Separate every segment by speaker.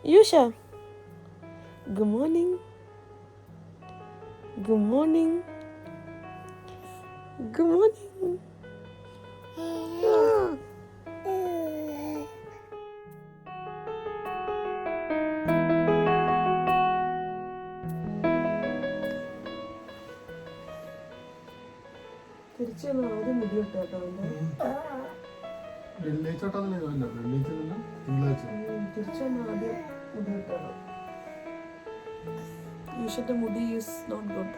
Speaker 1: Yusha, good morning. Good morning. Good morning. തിരിച്ചൊന്നും ആദ്യം മുടി വിട്ടോ തിരിച്ചൊന്നും ആദ്യം മുടി വിട്ടോ യൂഷന്റെ മുടി is not good.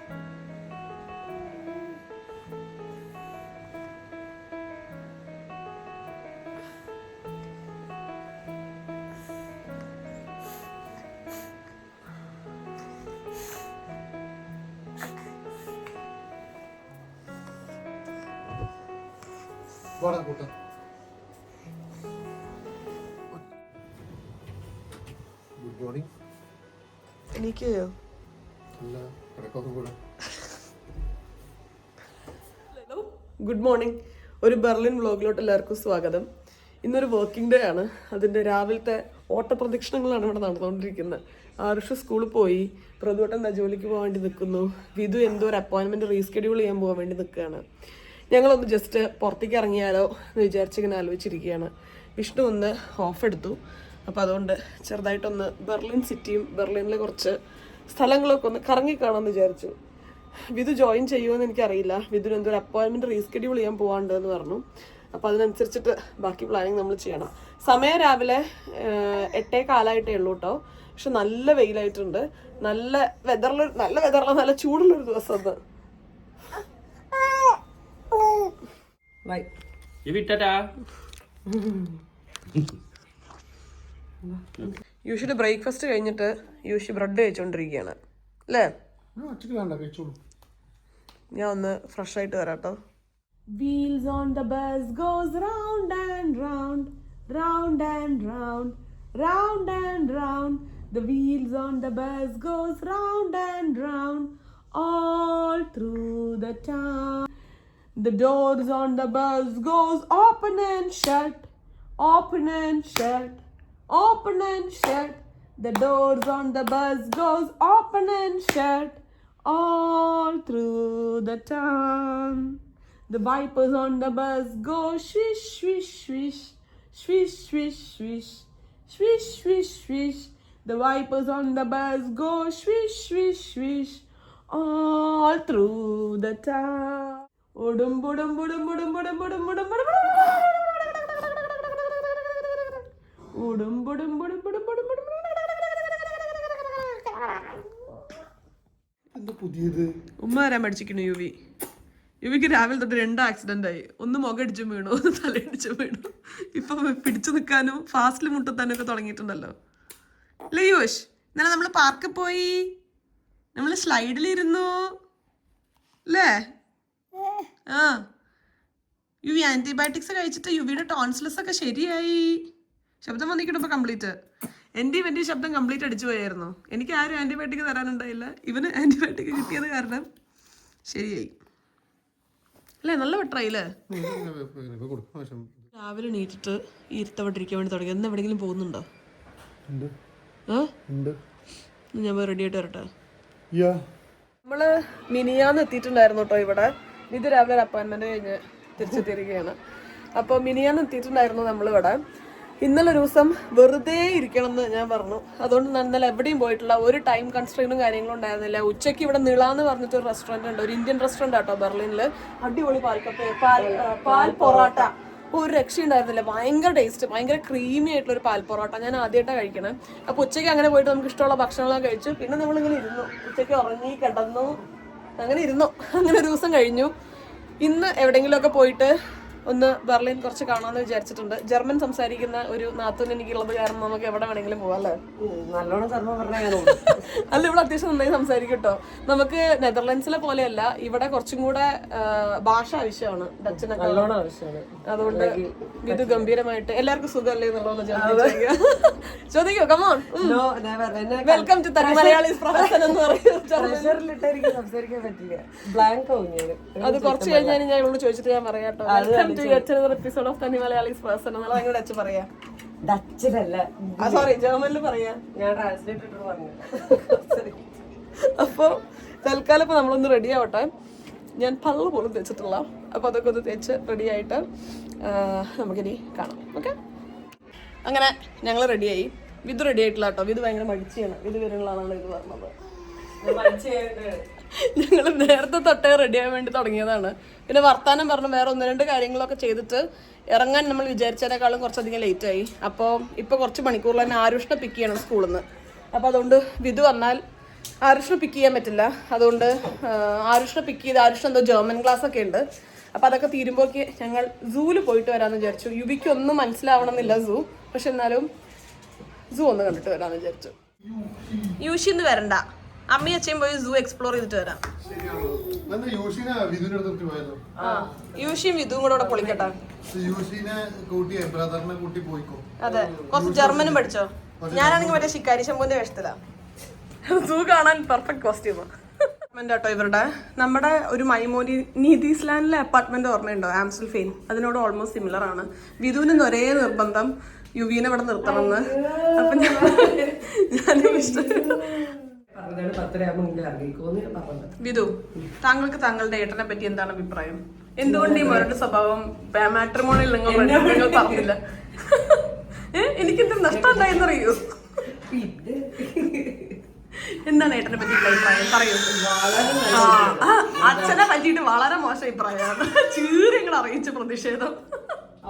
Speaker 2: Good morning.
Speaker 1: എനിക്ക് ഗുഡ് മോർണിംഗ്. ഒരു ബെർലിൻ വ്ലോഗിലോട്ട് എല്ലാവർക്കും സ്വാഗതം. ഇന്നൊരു വർക്കിംഗ് ഡേ ആണ്. അതിൻ്റെ രാവിലത്തെ ഓട്ടപ്രദക്ഷിണങ്ങളാണ് ഇവിടെ നടന്നുകൊണ്ടിരിക്കുന്നത്. ആരുഷ് സ്കൂളിൽ പോയി, പ്രതുവട്ടൻ ജോലിക്ക് പോകാൻ വേണ്ടി നിൽക്കുന്നു. വിധു എന്തോ ഒരു അപ്പോയിൻമെൻറ്റ് റീസ്കെഡ്യൂൾ ചെയ്യാൻ പോകാൻ വേണ്ടി നിൽക്കുകയാണ്. ഞങ്ങളൊന്ന് ജസ്റ്റ് പുറത്തേക്ക് ഇറങ്ങിയാലോ എന്ന് വിചാരിച്ചിങ്ങനെ ആലോചിച്ചിരിക്കുകയാണ്. വിഷ്ണു ഒന്ന് ഓഫ് എടുത്തു. അപ്പോൾ അതുകൊണ്ട് ചെറുതായിട്ടൊന്ന് ബെർലിൻ സിറ്റിയും ബെർലിനിലെ കുറച്ച് സ്ഥലങ്ങളൊക്കെ ഒന്ന് കറങ്ങിക്കാണാമെന്ന് വിചാരിച്ചു. വിധു ജോയിൻ ചെയ്യുമെന്ന് എനിക്കറിയില്ല. വിധുവിന് എന്തോ ഒരു അപ്പോയിൻമെൻറ്റ് റീസ്കെഡ്യൂൾ ചെയ്യാൻ പോകാണ്ട് എന്ന് പറഞ്ഞു. അപ്പോൾ അതിനനുസരിച്ചിട്ട് ബാക്കി പ്ലാനിങ് നമ്മൾ ചെയ്യണം. സമയം രാവിലെ 8:15 ഉള്ളൂ കേട്ടോ. പക്ഷെ നല്ല വെയിലായിട്ടുണ്ട്. നല്ല വെതറിൽ നല്ല ചൂടുള്ളൊരു ദിവസം അത്. ബൈ. യൂഷ്വലി ബ്രേക്ക്ഫാസ്റ്റ് കഴിഞ്ഞിട്ട് യൂഷ്വലി ബ്രെഡ് കഴിച്ചോണ്ടിരിക്കുകയാണ് അല്ലേ? ഞാൻ ഒന്ന് ഫ്രഷ് ആയിട്ട് വരാം കേട്ടോ. Wheels on the bus goes round and round, round and round, round and round. The wheels on the bus goes round and round, all through the town. The doors on the bus goes open and shut, open and shut, open and shut. The doors on the bus goes open and shut, all through the town. The wipers on the bus go swish, swish, swish, swish, swish, swish, swish, swish, swish. The wipers on the bus go swish, swish, swish, all through the town. Odum bodum bodum bodum bodum bodum bodum bodum odum bodum bodum bodum bodum bodum. ഉമ്മ വരാൻ പഠിച്ചിരിക്കുന്നു. യുവിക്ക് രാവിലെ തൊട്ട് 2 accident ആയി. ഒന്ന് മുഖടിച്ചും വീണു, ഒന്ന് തലയിടിച്ചും വീണു. ഇപ്പൊ പിടിച്ചു നിൽക്കാനും ഫാസ്റ്റിൽ മുട്ടത്താനും ഒക്കെ തുടങ്ങിയിട്ടുണ്ടല്ലോ അല്ലേ യുവഷ്? ഇന്നലെ നമ്മൾ പാർക്കിൽ പോയി, നമ്മൾ സ്ലൈഡിലിരുന്നു അല്ലേ? ആ, യുവി ആന്റിബയോട്ടിക്സ് കഴിച്ചിട്ട് യുവിയുടെ ടോൺസിലസ് ഒക്കെ ശരിയായി. ശബ്ദം വന്നിക്കണം ഇപ്പൊ കംപ്ലീറ്റ്. എൻ്റെ ശബ്ദം കംപ്ലീറ്റ് അടിച്ചു പോയായിരുന്നു. എനിക്ക് ആരും ആന്റിബയോട്ടിക് തരാനുണ്ടായില്ല. ഇവന് ആന്റിബയോട്ടിക് കിട്ടിയത് കാരണം ശരിയായി അല്ലേ? നല്ല വെട്ടറായില്ലേ? രാവിലെ നീറ്റിട്ട് ഇരുത്തവിട്ടിരിക്കാൻ വേണ്ടി തുടങ്ങി. എന്ന് എവിടെയെങ്കിലും പോകുന്നുണ്ടോ? ഞാൻ റെഡി ആയിട്ട് വരട്ടെ. നമ്മള് മിനിയാന്ന് എത്തിയിട്ടുണ്ടായിരുന്നു കേട്ടോ ഇവിടെ. ഇത് രാവിലെ ഒരു അപ്പോയിൻമെന്റ് കഴിഞ്ഞ് തിരിച്ചെത്തിയിരിക്കുകയാണ്. അപ്പോൾ മിനിയാന്ന് എത്തിയിട്ടുണ്ടായിരുന്നു നമ്മളിവിടെ. ഇന്നലെ ഒരു ദിവസം വെറുതെ ഇരിക്കണം എന്ന് ഞാൻ പറഞ്ഞു. അതുകൊണ്ട് ഞാൻ ഇന്നലെ എവിടെയും പോയിട്ടില്ല. ഒരു ടൈം കൺസ്ട്രെയിനും കാര്യങ്ങളും ഉണ്ടായിരുന്നില്ല. ഉച്ചയ്ക്ക് ഇവിടെ നിളാന്ന് പറഞ്ഞിട്ട് ഒരു റെസ്റ്റോറൻറ്റ് ഉണ്ട്, ഒരു ഇന്ത്യൻ റെസ്റ്റോറൻറ്റ് ആട്ടോ ബെർലിനിൽ. അടിപൊളി പാൽ പൊറോട്ട ഒരു രക്ഷ ഉണ്ടായിരുന്നില്ല. ഭയങ്കര ടേസ്റ്റ്, ഭയങ്കര ക്രീമി ആയിട്ടുള്ള ഒരു പാൽ പൊറോട്ട. ഞാൻ ആദ്യമായിട്ടാണ് കഴിക്കണം. അപ്പോൾ ഉച്ചയ്ക്ക് അങ്ങനെ പോയിട്ട് നമുക്ക് ഇഷ്ടമുള്ള ഭക്ഷണങ്ങളൊക്കെ കഴിച്ചു. പിന്നെ നമ്മളിങ്ങനെ ഇരുന്നു, ഉച്ചയ്ക്ക് ഉറങ്ങി കിടന്നു, അങ്ങനെ ഇരുന്നു. അങ്ങനെ ഒരു ദിവസം കഴിഞ്ഞു. ഇന്ന് എവിടെയെങ്കിലുമൊക്കെ പോയിട്ട് ഒന്ന് ബെർലിൻ കുറച്ച് കാണാമെന്ന് വിചാരിച്ചിട്ടുണ്ട്. ജർമ്മൻ സംസാരിക്കുന്ന ഒരു നാത്തൂൻ എനിക്കുള്ളത് കാരണം നമുക്ക് എവിടെ വേണമെങ്കിലും പോവാം അല്ലേ?
Speaker 3: നല്ലോണം
Speaker 1: അല്ല, ഇവിടെ അത്യാവശ്യം നന്നായി സംസാരിക്കും കേട്ടോ. നമുക്ക് നെതർലാൻഡ്സിലെ പോലെയല്ല, ഇവിടെ കുറച്ചും കൂടെ ഭാഷ ആവശ്യമാണ്, ഡച്ചിനൊക്കെ
Speaker 3: നല്ലോണം ആവശ്യമാണ്.
Speaker 1: അതുകൊണ്ട് ഇത് ഗംഭീരമായിട്ട് എല്ലാവർക്കും സുഖമല്ലേ എന്നുള്ളതെന്ന് ചോദിക്കോ. കമോൺ, വെൽക്കം ടു തനി മലയാളീസ് പ്രൊഫസർ എന്ന് പറയുന്നത്.
Speaker 3: സംസാരിക്കാൻ പറ്റില്ല, ബ്ലാങ്ക് ആവും ഞാൻ.
Speaker 1: അത് കുറച്ച് കഴിഞ്ഞാൽ ഞാൻ ഇവളോട് ചോദിച്ചിട്ട് ഞാൻ പറയാം കേട്ടോ. To yet another episode of തനി മലയാളീസ് പേഴ്സൺ എന്നാണ് നിങ്ങൾ ഡച്ച് പറയാ.
Speaker 3: ഡച്ചിലല്ല,
Speaker 1: സോറി ജർമ്മനിൽ പറയാ.
Speaker 3: ഞാൻ ട്രാൻസ്ലേറ്റ് ഇട്ട് പറഞ്ഞു.
Speaker 1: അപ്പോൾ തൽക്കാലം ഇപ്പോൾ നമ്മളൊന്ന് റെഡി ആവട്ടെ. ഞാൻ പള്ളു പോലും തേച്ചിട്ടില്ല. അപ്പോൾ അതൊക്കെ ഒന്ന് തേച്ച് റെഡി ആയിട്ട് നമുക്കിനി കാണാം. ഓക്കെ, അങ്ങനെ ഞങ്ങൾ റെഡിയായി. വിധു റെഡി ആയിട്ടില്ല കേട്ടോ. വിധു ഭയങ്കര മടിച്ചാണ്. വിധു വരുന്നതാണല്ലോ ഇത് പറഞ്ഞത്. ഞങ്ങൾ നേരത്തെ തൊട്ടേ റെഡി ആവാൻ വേണ്ടി തുടങ്ങിയതാണ്. പിന്നെ വർത്താനം പറഞ്ഞു വേറെ 1-2 കാര്യങ്ങളൊക്കെ ചെയ്തിട്ട് ഇറങ്ങാൻ നമ്മൾ വിചാരിച്ചതിനേക്കാളും കുറച്ചധികം ലേറ്റായി. അപ്പോൾ ഇപ്പോൾ കുറച്ച് മണിക്കൂറിൽ തന്നെ ആരുഷിനെ പിക്ക് ചെയ്യണം സ്കൂളിൽ നിന്ന്. അപ്പോൾ അതുകൊണ്ട് വിധു വന്നാൽ ആരുഷിനെ പിക്ക് ചെയ്യാൻ പറ്റില്ല. അതുകൊണ്ട് ആരുഷിനെ പിക്ക് ചെയ്ത് ആരുഷിന് എന്തോ ജർമ്മൻ ക്ലാസ് ഒക്കെ ഉണ്ട്. അപ്പോൾ അതൊക്കെ തീരുമ്പോഴേക്ക് ഞങ്ങൾ സൂവിൽ പോയിട്ട് വരാമെന്ന് വിചാരിച്ചു. യുവിക്ക് ഒന്നും മനസ്സിലാവണമെന്നില്ല സൂ, പക്ഷെ എന്നാലും സൂ ഒന്ന് കണ്ടിട്ട് വരാമെന്ന് വിചാരിച്ചു. യൂഷിന്ന് വരണ്ട, അമ്മയും അച്ഛയും പോയി സൂ എക്സ്പ്ലോർ ചെയ്തിട്ട് വരാം. യൂഷിയും വിധുവും കൂടെ ഇവിടെ പൊളിക്കട്ടെ. അതെ, കുറച്ച് ജർമ്മനും പഠിച്ചോ. ഞാനാണെങ്കിൽ മറ്റേ ശിക്കാരി ശംഭുവിന്റെ വേഷത്തിലാ. സൂ കാണാൻ പെർഫെക്റ്റ് കോസ്റ്റ്യൂമാ കേട്ടോ ഇവരുടെ. നമ്മുടെ ഒരു മൈമോനി നീതീസ്ലാൻഡിലെ അപ്പാർട്ട്മെന്റ് ഓർമ്മയുണ്ടോ, ആംസ്റ്റൽ ഫെയിൻ? അതിനോട് ഓൾമോസ്റ്റ് സിമിലർ ആണ്. വിധുവിന് ഒരേ നിർബന്ധം യുവീനെ ഇവിടെ നിർത്തണമെന്ന്. അപ്പൊ ഞാനും ഇഷ്ടം. വിധു, താങ്കൾക്ക് താങ്കളുടെ ഏട്ടനെ പറ്റി എന്താണ് അഭിപ്രായം? എന്തുകൊണ്ട് ഈ മരുടെ സ്വഭാവം മാട്രിമോണിയിൽ നിങ്ങൾ പറഞ്ഞില്ല? എനിക്കെന്തും നഷ്ടം ഉണ്ടായെന്നറിയൂ. എന്താണ് ഏട്ടനെ പറ്റി അഭിപ്രായം പറയൂ. അച്ഛനെ പറ്റിയിട്ട് വളരെ മോശം അഭിപ്രായമാണ്. ചീരങ്ങൾ അറിയിച്ച പ്രതിഷേധം.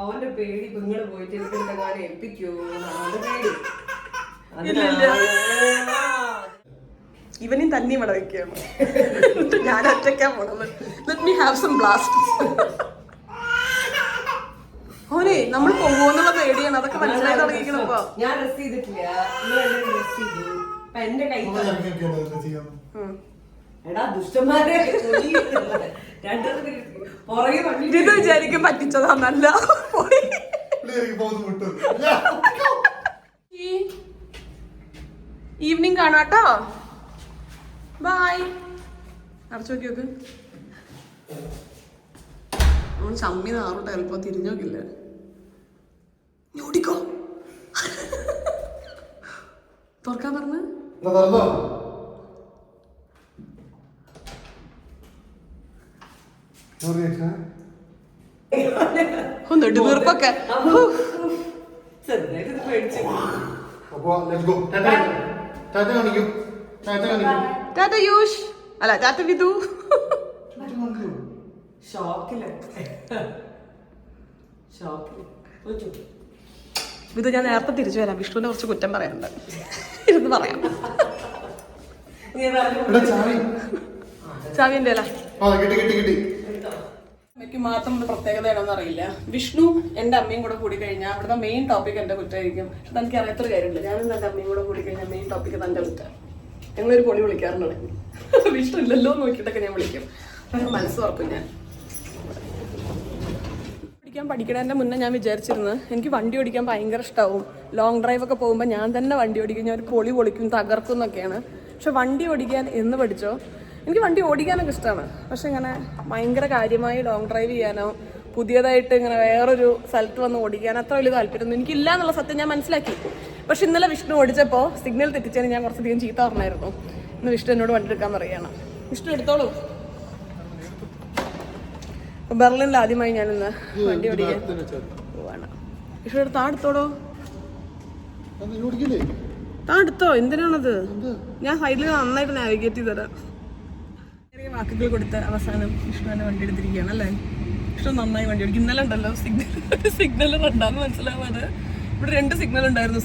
Speaker 3: അവന്റെ പേടി കുഞ്ഞുങ്ങള് പോയിട്ട് ഏൽപ്പിക്കോ.
Speaker 1: ഇവനെയും തന്നെ ഇവിടെ വെക്കുകയാണ്. ഞാൻ ഒറ്റയ്ക്കാ പോണത്. Let me have some blast. ഓനെ നമ്മൾ പോകുമെന്നുള്ള പേടിയാണ്. അതൊക്കെ മനസ്സിലായി തുടങ്ങിയിരിക്കണപ്പോ.
Speaker 3: ഞാൻ ഡ്രസ് ചെയ്തിട്ടില്ല, എന്റെ കൈ എടാ ദുഷ്ടന്മാരെ
Speaker 1: ഇത് വിചാരിക്കും പറ്റിച്ചതാന്നല്ല. ഈവനിങ് കാണാട്ടോ. ബൈ. അടച്ചു നോക്കി നോക്ക്. നമ്മൾ ചമ്മി നാറോട്ടെ. ചിലപ്പോ തിരിഞ്ഞു നോക്കില്ല. ഓടിക്കോ. തുറക്കാൻ പറഞ്ഞ നെടുവീർപ്പൊക്കെ. ടാറ്റ യൂഷ്, അല്ല ടാറ്റ വിധു. വിധു, ഞാൻ നേരത്തെ തിരിച്ചു വരാം. വിഷ്ണുവിനെ കുറച്ച് കുറ്റം പറയാനുണ്ട്. ഇരുന്ന് പറയാം. ചാവി എന്റെ അമ്മയ്ക്ക് മാത്രം ഒരു പ്രത്യേകതയാണെന്ന് അറിയില്ല. വിഷ്ണു എന്റെ അമ്മയും കൂടെ കൂടി കഴിഞ്ഞാൽ അവിടുത്തെ മെയിൻ ടോപ്പിക് എന്റെ കുറ്റമായിരിക്കും. പക്ഷെ എനിക്ക് അറിയാത്തൊരു കാര്യമില്ല. ഞാനും എന്റെ അമ്മയും കൂടെ കൂടി കഴിഞ്ഞാൽ മെയിൻ ടോപ്പിക് തന്റെ കുറ്റം. ഞങ്ങളൊരു പൊളി വിളിക്കാറുണ്ട്. വിഷ്ണു ഇല്ലല്ലോ നോക്കിയിട്ടൊക്കെ ഞാൻ വിളിക്കും. മനസ്സ് ഉറക്കും. ഞാൻ പഠിക്കണതിന്റെ മുന്നേ ഞാൻ വിചാരിച്ചിരുന്നു എനിക്ക് വണ്ടി ഓടിക്കാൻ ഭയങ്കര ഇഷ്ടമാവും. ലോങ് ഡ്രൈവ് ഒക്കെ പോകുമ്പോൾ ഞാൻ തന്നെ വണ്ടി ഓടിക്കും. ഞാൻ ഒരു പൊളിക്കും, തകർക്കും എന്നൊക്കെയാണ്. പക്ഷെ വണ്ടി ഓടിക്കാൻ എന്ന് പഠിച്ചോ, എനിക്ക് വണ്ടി ഓടിക്കാനൊക്കെ ഇഷ്ടമാണ്. പക്ഷെ ഇങ്ങനെ ഭയങ്കര കാര്യമായി ലോങ് ഡ്രൈവ് ചെയ്യാനോ പുതിയതായിട്ട് ഇങ്ങനെ വേറൊരു സ്ഥലത്ത് വന്ന് ഓടിക്കാൻ അത്ര വലിയ താല്പര്യമൊന്നും എനിക്കില്ല എന്നുള്ള സത്യം ഞാൻ മനസ്സിലാക്കി. പക്ഷെ ഇന്നലെ വിഷ്ണു ഓടിച്ചപ്പോൾ സിഗ്നൽ തെറ്റിച്ചതിന് ഞാൻ കുറച്ചധികം ചീത്ത പറഞ്ഞായിരുന്നു. ഇന്ന് വിഷ്ണു എന്നോട് വണ്ടി എടുക്കാൻ പറയുകയാണ്. വിഷ്ണു എടുത്തോളൂ. ബെർലിനിൽ ആദ്യമായി ഞാനിന്ന് വണ്ടി ഓടിക്കാൻ പോവാണ്. വിഷ്ണു എടുത്ത് എടുത്തോടോ. എടുത്തോ. എന്തിനാണത്? ഞാൻ സൈഡിൽ നന്നായിട്ട് നാവിഗേറ്റ് ചെയ്ത് തരാം. ചെറിയ വാക്കുകൾ കൊടുത്ത് അവസാനം വിഷ്ണു തന്നെ വണ്ടി എടുത്തിരിക്കുകയാണ് അല്ലേ? വിഷ്ണു നന്നായി വണ്ടി ഓടിക്കും. ഇന്നലെ ഉണ്ടല്ലോ സിഗ്നൽ റെഡാന്ന് മനസ്സിലാവാതെ ഇവിടെ 2 സിഗ്നൽ ഉണ്ടായിരുന്നു.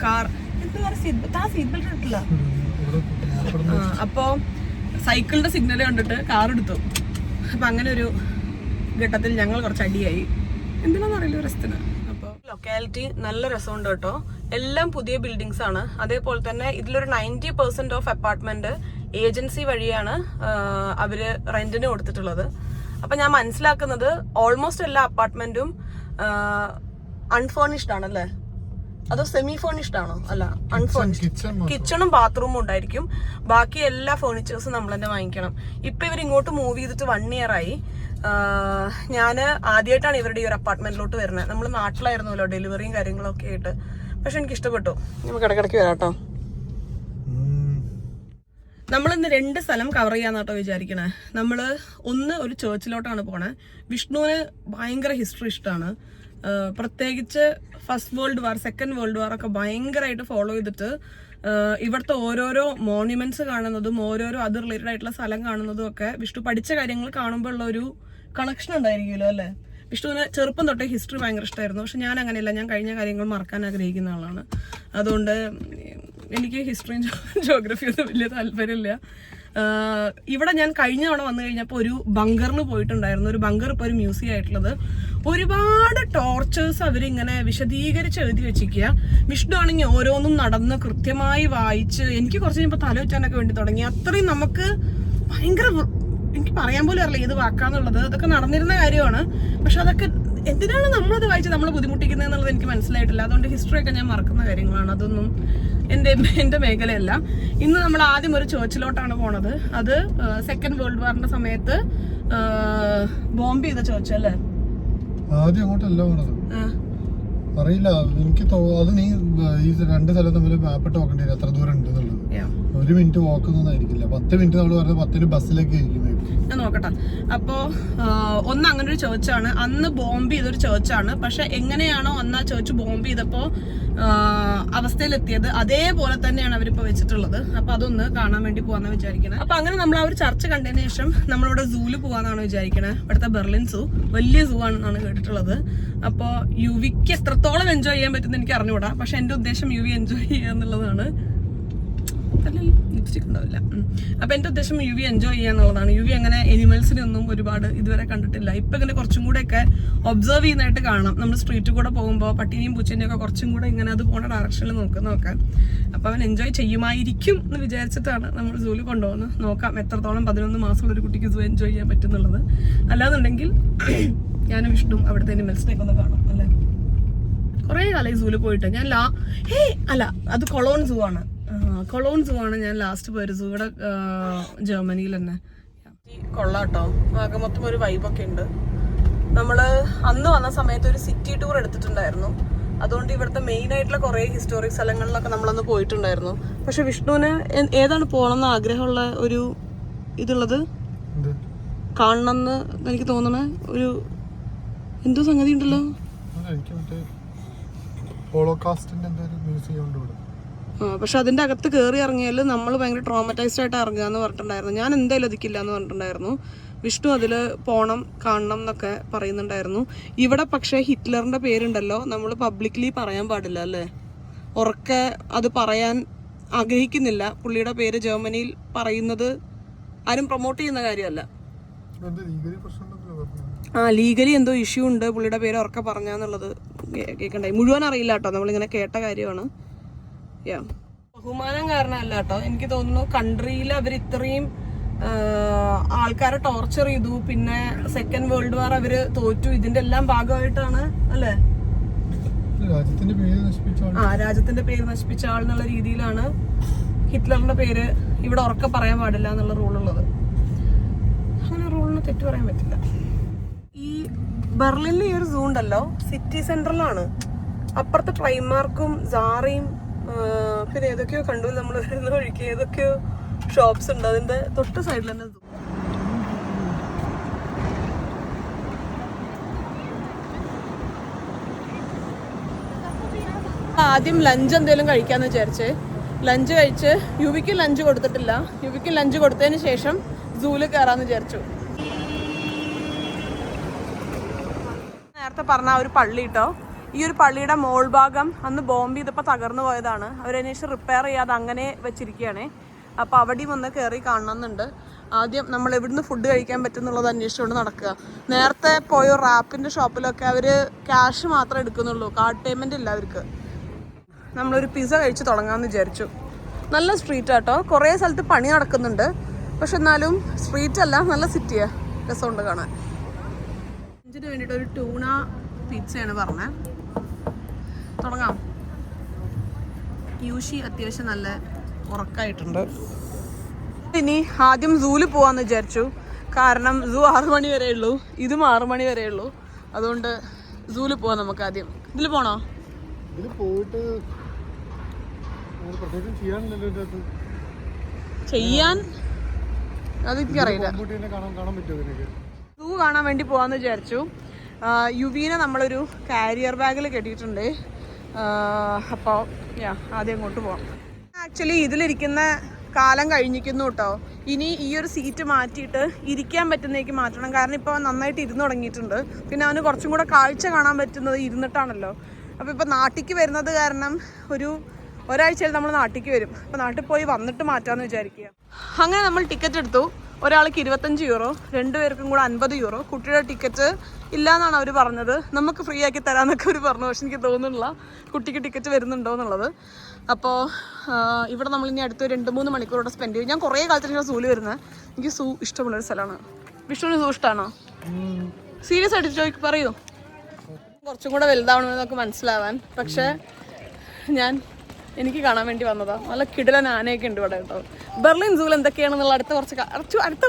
Speaker 1: കാർ സീറ്റ് ബെൽറ്റ് ഇട്ടില്ല. അപ്പോൾ സൈക്കിളിന്റെ സിഗ്നൽ കണ്ടിട്ട് കാർ എടുത്തു. അപ്പം അങ്ങനെ ഒരു ഘട്ടത്തിൽ ഞങ്ങൾ കുറച്ച് അടിയായി. എന്തിനാന്ന് അറിയില്ല രസത്തിന്. അപ്പോൾ ലൊക്കാലിറ്റി നല്ല രസമുണ്ട് കേട്ടോ. എല്ലാം പുതിയ ബിൽഡിങ്സ് ആണ്. അതേപോലെ തന്നെ ഇതിലൊരു 90% ഓഫ് അപ്പാർട്ട്മെന്റ് ഏജൻസി വഴിയാണ് അവര് റെന്റിന് കൊടുത്തിട്ടുള്ളത്. അപ്പൊ ഞാൻ മനസ്സിലാക്കുന്നത് ഓൾമോസ്റ്റ് എല്ലാ അപ്പാർട്ട്മെന്റും അൺഫേർണിഷ്ഡ് ആണല്ലേ? അതോ സെമി ഫേർണിഷ്ഡ് ആണോ? അല്ല, അൺഫേർണിഷ്ഡ്. കിച്ചണും ബാത്റൂമും ഉണ്ടായിരിക്കും. ബാക്കി എല്ലാ ഫേർണിച്ചേഴ്സും നമ്മൾ തന്നെ വാങ്ങിക്കണം. ഇപ്പൊ ഇവർ ഇങ്ങോട്ട് മൂവ് ചെയ്തിട്ട് 1 year ആയി. ഞാൻ ആദ്യമായിട്ടാണ് ഇവരുടെ ഈ ഒരു അപ്പാർട്ട്മെന്റിലോട്ട് വരുന്നത്. നമ്മൾ നാട്ടിലായിരുന്നല്ലോ ഡെലിവറിയും കാര്യങ്ങളൊക്കെ ആയിട്ട്. പക്ഷെ എനിക്ക് ഇഷ്ടപ്പെട്ടു. നമുക്ക് ഇടയ്ക്കിടയ്ക്ക് വരാം കേട്ടോ. നമ്മളിന്ന് 2 സ്ഥലം കവർ ചെയ്യാന്നാട്ടോ വിചാരിക്കണേ. നമ്മള് ഒന്ന് ഒരു ചേർച്ചിലോട്ടാണ് പോണേ. വിഷ്ണുവിന് ഭയങ്കര ഹിസ്റ്ററി ഇഷ്ടമാണ്. പ്രത്യേകിച്ച് first world war, second world war ഒക്കെ ഭയങ്കരമായിട്ട് ഫോളോ ചെയ്തിട്ട് ഇവിടുത്തെ ഓരോരോ മോണ്യുമെന്റ്സ് കാണുന്നതും ഓരോരോ അത് റിലേറ്റഡ് ആയിട്ടുള്ള സ്ഥലം കാണുന്നതും ഒക്കെ വിഷ്ണു പഠിച്ച കാര്യങ്ങൾ കാണുമ്പോൾ ഉള്ള ഒരു കണക്ഷൻ ഉണ്ടായിരിക്കുമല്ലോ അല്ലേ. വിഷ്ണുവിന് ചെറുപ്പം തൊട്ടേ ഹിസ്റ്ററി ഭയങ്കര ഇഷ്ടമായിരുന്നു. പക്ഷെ ഞാൻ അങ്ങനെയല്ല, ഞാൻ കഴിഞ്ഞ കാര്യങ്ങൾ മറക്കാൻ ആഗ്രഹിക്കുന്ന ആളാണ്. അതുകൊണ്ട് എനിക്ക് ഹിസ്റ്ററിയും ജോഗ്രഫിയും ഒന്നും വലിയ താല്പര്യമില്ല. ഇവിടെ ഞാൻ കഴിഞ്ഞ തവണ വന്നു കഴിഞ്ഞപ്പോൾ ഒരു ബങ്കറിന് പോയിട്ടുണ്ടായിരുന്നു. ഒരു ബങ്കർ ഇപ്പോൾ ഒരു മ്യൂസിയം ആയിട്ടുള്ളത്. ഒരുപാട് ടോർച്ചേഴ്സ് അവരിങ്ങനെ വിശദീകരിച്ച് എഴുതി വെച്ചിരിക്കുക. വിഷ്ണു ആണെങ്കിൽ ഓരോന്നും നടന്ന് കൃത്യമായി വായിച്ച് എനിക്ക് കുറച്ച് കഴിഞ്ഞപ്പോൾ തല വെച്ചാനൊക്കെ വേണ്ടി തുടങ്ങി. അത്രയും നമുക്ക് ഭയങ്കര, എനിക്ക് പറയാൻ പോലും അറിയില്ല ഏത് വാക്കാന്നുള്ളത്. അതൊക്കെ നടന്നിരുന്ന കാര്യമാണ്. പക്ഷെ അതൊക്കെ എന്തിനാണ് നമ്മളത് വായിച്ച് നമ്മൾ ബുദ്ധിമുട്ടിക്കുന്നത് എന്നുള്ളത് എനിക്ക് മനസ്സിലായിട്ടില്ല. അതുകൊണ്ട് ഹിസ്റ്ററിയൊക്കെ ഞാൻ മറക്കുന്ന കാര്യങ്ങളാണ്. അതൊന്നും എൻ്റെ മേഖലയല്ല. ഇന്ന് നമ്മൾ ആദ്യം ഒരു ചേർച്ചിലോട്ടാണ് പോണത്. അത് സെക്കൻഡ് വേൾഡ് വാറിന്റെ സമയത്ത് ബോംബ് ചെയ്ത ചേർച്ച് അല്ലേ.
Speaker 2: ആദ്യം അങ്ങോട്ടല്ല പോണത്, അറിയില്ല എനിക്ക്. അത് നീ ഈ 2 സ്ഥലം തമ്മിൽ മാപ്പിട്ട് നോക്കേണ്ടി വരും എത്ര ദൂരം ഉണ്ട് എന്നുള്ളത്. 1 മിനിറ്റ് വാക്കൊന്നും ആയിരിക്കില്ല. 10 മിനിറ്റ് നമ്മൾ പറഞ്ഞ 10 ബസ്സിലേക്ക് ആയിരിക്കും.
Speaker 1: ഞാൻ നോക്കട്ടെ. അപ്പോ ഒന്ന് അങ്ങനെ ഒരു ചേർച്ചാണ്. അന്ന് ബോംബ് ചെയ്തൊരു ചേർച്ചാണ്. പക്ഷെ എങ്ങനെയാണോ അന്ന് ആ ചേർച്ച് ബോംബ് ചെയ്തപ്പോ അവസ്ഥയിലെത്തിയത് അതേപോലെ തന്നെയാണ് അവരിപ്പോ വെച്ചിട്ടുള്ളത്. അപ്പൊ അതൊന്ന് കാണാൻ വേണ്ടി പോവാന്ന് വിചാരിക്കണേ. അപ്പൊ അങ്ങനെ നമ്മൾ ആ ഒരു ചർച്ച കണ്ടതിന് ശേഷം നമ്മളിവിടെ സൂല് പോവാന്നാണ് വിചാരിക്കണേ. ഇവിടുത്തെ ബെർലിൻ സൂ വലിയ സൂ ആണെന്നാണ് കേട്ടിട്ടുള്ളത്. അപ്പൊ യുവിക്ക് എത്രത്തോളം എൻജോയ് ചെയ്യാൻ പറ്റുന്ന എനിക്ക് അറിഞ്ഞുകൂടാ. പക്ഷെ എന്റെ ഉദ്ദേശം യുവി എൻജോയ് ചെയ്യുക എന്നുള്ളതാണ്. ലിപ്സ്റ്റിക് ഉണ്ടാവില്ല. അപ്പൊ എന്റെ ഉദ്ദേശം യുവി എൻജോയ് ചെയ്യാന്നുള്ളതാണ്. യുവി അങ്ങനെ എനിമൽസിനെ ഒന്നും ഒരുപാട് ഇതുവരെ കണ്ടിട്ടില്ല. ഇപ്പൊ ഇങ്ങനെ കുറച്ചും കൂടെ ഒക്കെ ഒബ്സർവ് ചെയ്യുന്നതായിട്ട് കാണാം. നമ്മൾ സ്ട്രീറ്റിൽ കൂടെ പോകുമ്പോൾ പട്ടീനെയും പൂച്ചേനെയും ഒക്കെ കുറച്ചും കൂടെ ഇങ്ങനെ അത് പോണ ഡയറക്ഷനിൽ നോക്കാൻ. അപ്പൊ അവൻ എൻജോയ് ചെയ്യുമായിരിക്കും എന്ന് വിചാരിച്ചിട്ടാണ് നമ്മൾ സൂല് കൊണ്ടുപോകുന്നത്. നോക്കാം എത്രത്തോളം 11 മാസമുള്ള ഒരു കുട്ടിക്ക് സൂ എൻജോയ് ചെയ്യാൻ പറ്റുന്നുള്ളത്. അല്ലാന്നുണ്ടെങ്കിൽ ഞാനും വിഷ്ണു അവിടുത്തെ എനിമൽസിനെയൊക്കെ ഒന്ന് കാണാം അല്ലേ. കുറെ കാലം സൂല് പോയിട്ട് ഞാൻ അല്ല അത് കൊളോൺ സൂ ആണ്. കൊളോൺ സൂ ആണ് ഞാൻ ലാസ്റ്റ് പോയൊരു സൂ. ഇവിടെ ജർമ്മനിയിൽ തന്നെ കൊള്ളാട്ടോ. ആകെ മൊത്തം ഒരു വൈബൊക്കെ ഉണ്ട്. നമ്മള് അന്ന് വന്ന സമയത്ത് ഒരു സിറ്റി ടൂർ എടുത്തിട്ടുണ്ടായിരുന്നു. അതുകൊണ്ട് ഇവിടുത്തെ മെയിൻ ആയിട്ടുള്ള കുറെ ഹിസ്റ്റോറിക് സ്ഥലങ്ങളിലൊക്കെ നമ്മളന്ന് പോയിട്ടുണ്ടായിരുന്നു. പക്ഷെ വിഷ്ണുവിന് ഏതാണ് പോകണമെന്ന് ആഗ്രഹമുള്ള ഒരു ഇതുള്ളത് കാണണമെന്ന് എനിക്ക് തോന്നണ ഒരു എന്തോ സംഗതി ഉണ്ടല്ലോ. പക്ഷെ അതിന്റെ അകത്ത് കയറി ഇറങ്ങിയാൽ നമ്മൾ ഭയങ്കര ട്രോമറ്റൈസ്ഡ് ആയിട്ട് ഇറങ്ങുക എന്ന് പറഞ്ഞിട്ടുണ്ടായിരുന്നു. ഞാൻ എന്തായാലും അതിക്കില്ല എന്ന് പറഞ്ഞിട്ടുണ്ടായിരുന്നു. വിഷ്ണു അതിൽ പോണം കാണണം എന്നൊക്കെ പറയുന്നുണ്ടായിരുന്നു. ഇവിടെ പക്ഷേ ഹിറ്റ്ലറിന്റെ പേരുണ്ടല്ലോ, നമ്മൾ പബ്ലിക്കലി പറയാൻ പാടില്ല അല്ലേ. ഉറക്കെ അത് പറയാൻ ആഗ്രഹിക്കുന്നില്ല. പുള്ളിയുടെ പേര് ജർമ്മനിയിൽ പറയുന്നത് ആരും പ്രൊമോട്ട് ചെയ്യുന്ന കാര്യമല്ല. ലീഗലി എന്തോ ഇഷ്യൂ ഉണ്ട്. പുള്ളിയുടെ പേര് ഉറക്കെ പറഞ്ഞാന്നുള്ളത് കേൾക്കണ്ടായി. മുഴുവൻ അറിയില്ല കേട്ടോ, നമ്മളിങ്ങനെ കേട്ട കാര്യമാണ്. ബഹുമാനം കാരണമല്ല കേട്ടോ. എനിക്ക് തോന്നുന്നു കൺട്രിയിൽ അവർ ഇത്രയും ആൾക്കാരെ ടോർച്ചർ ചെയ്തു. പിന്നെ സെക്കൻഡ് വേൾഡ് വാർ അവര് തോറ്റു. ഇതിന്റെ എല്ലാം ഭാഗമായിട്ടാണ് അല്ലേ. രാജ്യത്തിന്റെ പേര് നശിപ്പിച്ച ആളെന്നുള്ള രീതിയിലാണ് ഹിറ്റ്ലറിന്റെ പേര് ഇവിടെ ഉറക്കെ പറയാൻ പാടില്ല എന്നുള്ള റൂളുള്ളത്. അങ്ങനെ റൂളിന് തെറ്റു പറയാൻ പറ്റില്ല. ഈ ബെർലിനിൽ ഈ ഒരു സൂ ഉണ്ടല്ലോ സിറ്റി സെന്ററിലാണ്. അപ്പുറത്തെ ട്രൈമാർക്കും സാറയും പിന്നെ ഏതൊക്കെയോ കണ്ടു നമ്മൾ വരുന്ന വഴിക്ക്. ഏതൊക്കെയോ ഷോപ്സ് ഉണ്ട്. അതിന്റെ തൊട്ട് സൈഡിൽ തന്നെ സൂ. ആദ്യം ലഞ്ച് എന്തെങ്കിലും കഴിക്കാന്ന് വിചാരിച്ചേ. ലഞ്ച് കഴിച്ച് യുവിക്ക് ലഞ്ച് കൊടുത്തിട്ടില്ല. യുവിക്ക് ലഞ്ച് കൊടുത്തതിന് ശേഷം സൂല് കയറാന്ന് വിചാരിച്ചു. നേരത്തെ പറഞ്ഞ ഒരു പള്ളി കേട്ടോ. ഈ ഒരു പള്ളിയുടെ മോൾ ഭാഗം അന്ന് ബോംബ് ചെയ്തപ്പോൾ തകർന്നു പോയതാണ്. അവരതിനുശേഷം റിപ്പയർ ചെയ്യാതെ അങ്ങനെ വെച്ചിരിക്കുകയാണേ. അപ്പോൾ അവിടെയും ഒന്ന് കയറി കാണണമെന്നുണ്ട്. ആദ്യം നമ്മൾ എവിടുന്ന് ഫുഡ് കഴിക്കാൻ പറ്റുന്നുള്ളത് അന്വേഷിച്ചുകൊണ്ട് നടക്കുക. നേരത്തെ പോയ റാപ്പിൻ്റെ ഷോപ്പിലൊക്കെ അവർ ക്യാഷ് മാത്രമേ എടുക്കുന്നുള്ളൂ, കാർഡ് പേയ്മെൻറ്റ് ഇല്ല അവർക്ക്. നമ്മളൊരു പിസ്സ കഴിച്ച് തുടങ്ങാമെന്ന് വിചാരിച്ചു. നല്ല സ്ട്രീറ്റ് ആട്ടോ. കുറേ സ്ഥലത്ത് പണി നടക്കുന്നുണ്ട്. പക്ഷെ എന്നാലും സ്ട്രീറ്റ് അല്ല, നല്ല സിറ്റിയാണ്, രസമുണ്ട് കാണാൻ. ഇതിന് വേണ്ടിയിട്ട് ഒരു ടൂണ പിസ്സയാണ് പറഞ്ഞത്. തുടങ്ങാം. യൂഷി അത്യാവശ്യം നല്ല ഉറക്കായിട്ടുണ്ട്. ഇനി ആദ്യം സൂല് പോവാന്ന് വിചാരിച്ചു. കാരണം സൂ 6 മണി വരെ ഉള്ളൂ, ഇതും 6 മണി വരെ ഉള്ളൂ. അതുകൊണ്ട് സൂവിൽ പോവാം നമുക്ക് ആദ്യം. ഇതിൽ പോണോ?
Speaker 2: ഇതിൽ പോയിട്ട്
Speaker 1: ചെയ്യാൻ അതെനിക്കറിയില്ല. സൂ കാണാൻ വേണ്ടി പോവാന്ന് വിചാരിച്ചു. യുവീനെ നമ്മളൊരു കാരിയർ ബാഗിൽ കെട്ടിയിട്ടുണ്ട്. അപ്പോൾ ആദ്യം അങ്ങോട്ട് പോവാം. ആക്ച്വലി ഇതിലിരിക്കുന്ന കാലം കഴിഞ്ഞിരിക്കുന്നു കേട്ടോ. ഇനി ഈ ഒരു സീറ്റ് മാറ്റിയിട്ട് ഇരിക്കാൻ പറ്റുന്നേക്ക് മാറ്റണം. കാരണം ഇപ്പോൾ നന്നായിട്ട് ഇരുന്ന് തുടങ്ങിയിട്ടുണ്ട്. പിന്നെ അവന് കുറച്ചും കൂടെ കാഴ്ച കാണാൻ പറ്റുന്നത് ഇരുന്നിട്ടാണല്ലോ. അപ്പോൾ ഇപ്പോൾ നാട്ടിലേക്ക് വരുന്നത് കാരണം ഒരാഴ്ചയിൽ നമ്മൾ നാട്ടിലേക്ക് വരും. അപ്പോൾ നാട്ടിൽ പോയി വന്നിട്ട് മാറ്റാമെന്ന് വിചാരിക്കുക. അങ്ങനെ നമ്മൾ ടിക്കറ്റ് എടുത്തു. ഒരാൾക്ക് 25 യൂറോ, 2 പേർക്കും കൂടെ 50 യൂറോ. കുട്ടിയുടെ ടിക്കറ്റ് ഇല്ലയെന്നാണ് അവർ പറഞ്ഞത്. നമുക്ക് ഫ്രീ ആക്കി തരാമെന്നൊക്കെ അവർ പറഞ്ഞു. പക്ഷെ എനിക്ക് തോന്നുന്നില്ല കുട്ടിക്ക് ടിക്കറ്റ് വരുന്നുണ്ടോ എന്നുള്ളത്. അപ്പോൾ ഇവിടെ നമ്മളിനി അടുത്ത് 2-3 മണിക്കൂറോടെ സ്പെൻഡ് ചെയ്യും. ഞാൻ കുറേ കാലത്തിന് സൂല് വരുന്നത്. എനിക്ക് സൂ ഇഷ്ടമുള്ളൊരു സ്ഥലമാണ്. വിഷ്ണുവിന് സൂ ഇഷ്ടമാണോ? സീരിയസ് ആയിട്ട് പറയൂ. കുറച്ചും കൂടെ വലുതാവണമെന്നൊക്കെ മനസ്സിലാവാൻ. പക്ഷേ എനിക്ക് കാണാൻ വേണ്ടി വന്നതാ. നല്ല കിടിലൻ ആനയൊക്കെ ഉണ്ട് ഇവിടെ കേട്ടോ. ബെർലിൻ സൂവിൽ എന്തൊക്കെയാണെന്നുള്ള അടുത്ത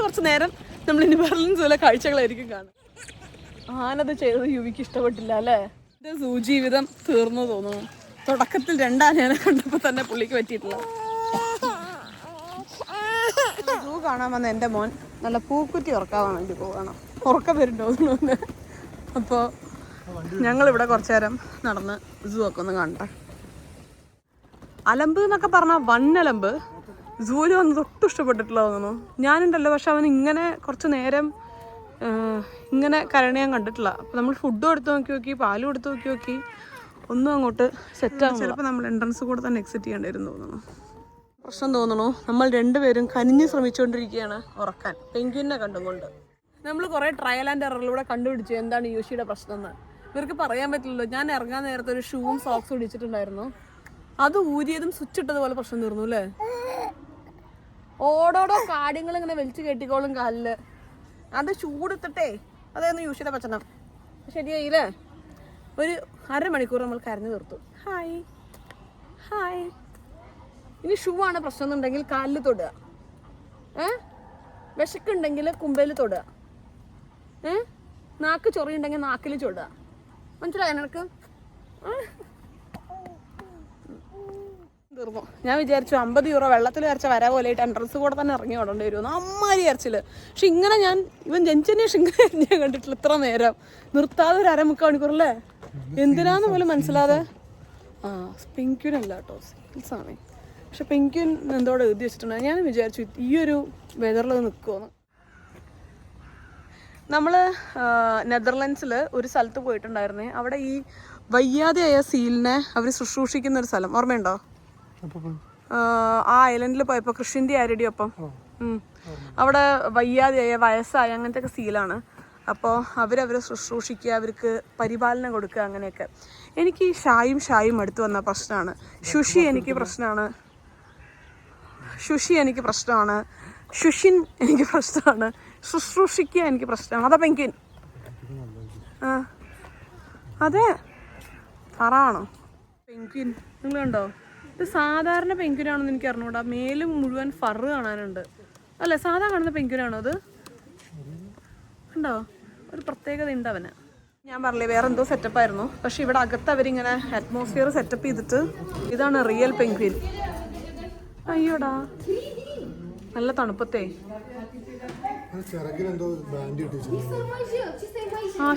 Speaker 1: കുറച്ച് നേരം നമ്മളിനി ബെർലിൻ സൂവിലെ കാഴ്ചകളായിരിക്കും കാണും. ആനത് ചെയ്തത് യുവിക്ക് ഇഷ്ടപ്പെട്ടില്ല അല്ലേ? ഇത് സൂ ജീവിതം തീർന്നു തോന്നുന്നു. തുടക്കത്തിൽ 2 ആനേനെ കണ്ടപ്പോൾ തന്നെ പുള്ളിക്ക് പറ്റിയിട്ടില്ല. സൂ കാണാൻ വന്ന എൻ്റെ മോൻ നല്ല പൂക്കുറ്റി ഉറക്കാൻ വേണ്ടി പോകണം. ഉറക്കം വരുന്നുണ്ടോ? അപ്പോൾ ഞങ്ങളിവിടെ കുറച്ചു നേരം നടന്ന് സൂ ഒക്കെ ഒന്ന് കാണട്ടെ. അലമ്പ് എന്നൊക്കെ പറഞ്ഞാൽ വണ്ണലമ്പ്. സൂല് വന്നത് ഒട്ടും ഇഷ്ടപ്പെട്ടിട്ടില്ല തോന്നുന്നു. ഞാനുണ്ടല്ലോ, പക്ഷെ അവൻ ഇങ്ങനെ കുറച്ച് നേരം ഇങ്ങനെ കരയണ ഞാൻ കണ്ടിട്ടില്ല. അപ്പോൾ നമ്മൾ ഫുഡും എടുത്ത് നോക്കി പാലും എടുത്ത് നോക്കി ഒന്നും അങ്ങോട്ട് സെറ്റാകും. ചിലപ്പോൾ നമ്മൾ എൻട്രൻസ് കൂടെ തന്നെ എക്സിറ്റ് ചെയ്യേണ്ടിവരും തോന്നുന്നു. പ്രശ്നം തോന്നുന്നു നമ്മൾ 2 പേരും കനിഞ്ഞ് ശ്രമിച്ചുകൊണ്ടിരിക്കുകയാണ് ഉറക്കാൻ, പെൻഗ്വിനെ കണ്ടുകൊണ്ട്. നമ്മൾ കുറേ ട്രയൽ ആൻഡ് എററിലൂടെ കണ്ടുപിടിച്ചു എന്താണ് യൂഷിയുടെ പ്രശ്നം എന്ന്. ഇവർക്ക് പറയാൻ പറ്റില്ലല്ലോ. ഞാൻ ഇറങ്ങാൻ നേരത്തെ ഒരു ഷൂവും സോക്സും ഇടിച്ചിട്ടുണ്ടായിരുന്നു. അത് ഊരിയതും സ്വിച്ച് ഇട്ടതുപോലെ പ്രശ്നം തീർന്നു അല്ലേ? ഓടോടോ കാര്യങ്ങൾ ഇങ്ങനെ വലിച്ചു കെട്ടിക്കോളും കാലില്. അത് ചൂടെത്തിട്ടേ അതായിരുന്നു യൂഷിയുടെ പ്രശ്നം. ശരിയായില്ലേ? ഒരു 1/2 മണിക്കൂർ നമ്മൾ കരഞ്ഞു തീർത്തു. ഹായ്. ഇനി ഷൂ ആണ് പ്രശ്നം എന്നുണ്ടെങ്കിൽ കാലിൽ തൊടുക. വിശക്കുണ്ടെങ്കിൽ കുമ്പയിൽ തൊടുക. നാക്ക് ചൊറിയുണ്ടെങ്കിൽ നാക്കിൽ ചൊടുക. മനസ്സിലായോ നിനക്ക്? തീർന്നു. ഞാൻ വിചാരിച്ചു 50 യൂറോ വെള്ളത്തിൽ കരച്ച വര പോലെയായിട്ട് എൻട്രൻസ് കൂടെ തന്നെ ഇറങ്ങി ഓടേണ്ടി വരുമെന്ന്. അമ്മാരി കരച്ചില്. പക്ഷെ ഇങ്ങനെ ഇവൻ ജനിച്ചതിന് ശേഷം ഇങ്ങനെ ഞാൻ കണ്ടിട്ടില്ല. ഇത്ര നേരം നിർത്താതെ ഒരു 1/2-3 മണിക്കൂറല്ലേ? എന്തിനാന്ന് പോലും മനസ്സിലാതെ. പെൻഗ്വിൻ അല്ല കേട്ടോ, സീൽസ് ആണ്. പക്ഷെ പെൻഗ്വിൻ എന്തോടെ എഴുതി വെച്ചിട്ടുണ്ടായി. ഞാൻ വിചാരിച്ചു ഈ ഒരു വെതറിൽ നിൽക്കുമെന്ന്. നമ്മൾ നെതർലൻഡ്സിൽ ഒരു സ്ഥലത്ത് പോയിട്ടുണ്ടായിരുന്നേ. അവിടെ ഈ വയ്യാതെയായ സീലിനെ അവർ ശുശ്രൂഷിക്കുന്ന ഒരു സ്ഥലം ഓർമ്മയുണ്ടോ? ആ ഐലൻഡിൽ പോയപ്പോൾ കൃഷിൻ്റെ ആരുടെ ഒപ്പം അവിടെ വയ്യാതെയായ വയസ്സായ അങ്ങനത്തെ ഒക്കെ സീലാണ്. അപ്പോൾ അവരവരെ ശുശ്രൂഷിക്കുക, അവർക്ക് പരിപാലനം കൊടുക്കുക, അങ്ങനെയൊക്കെ. എനിക്ക് ഈ ഷായും അടുത്ത് വന്ന പ്രശ്നമാണ്. ശുഷി എനിക്ക് പ്രശ്നമാണ്. ഷുഷിൻ എനിക്ക് പ്രശ്നമാണ്. ശുശ്രൂഷിക്കുക എനിക്ക് പ്രശ്നമാണ്. അതാ പെൻഗ്വിൻ. അതെ, പറയണോ പെൻഗ്വിൻ? നിങ്ങൾ കണ്ടോ? ഇത് സാധാരണ പെൻഗ്വിനാണെന്ന് എനിക്ക് അറിഞ്ഞൂടാ. മേലും മുഴുവൻ ഫറ് കാണാനുണ്ട് അല്ലേ? സാധാ കാണുന്ന പെൻഗ്വിനാണോ അത്? ഉണ്ടോ? ഒരു പ്രത്യേകത ഉണ്ട് അവന്. ഞാൻ പറഞ്ഞില്ലേ വേറെ എന്തോ സെറ്റപ്പായിരുന്നു. പക്ഷെ ഇവിടെ അകത്ത് അവരിങ്ങനെ അറ്റ്മോസ്ഫിയർ സെറ്റപ്പ് ചെയ്തിട്ട് ഇതാണ് റിയൽ പെൻഗ്വിൻ. അയ്യോടാ, നല്ല തണുപ്പത്തേ.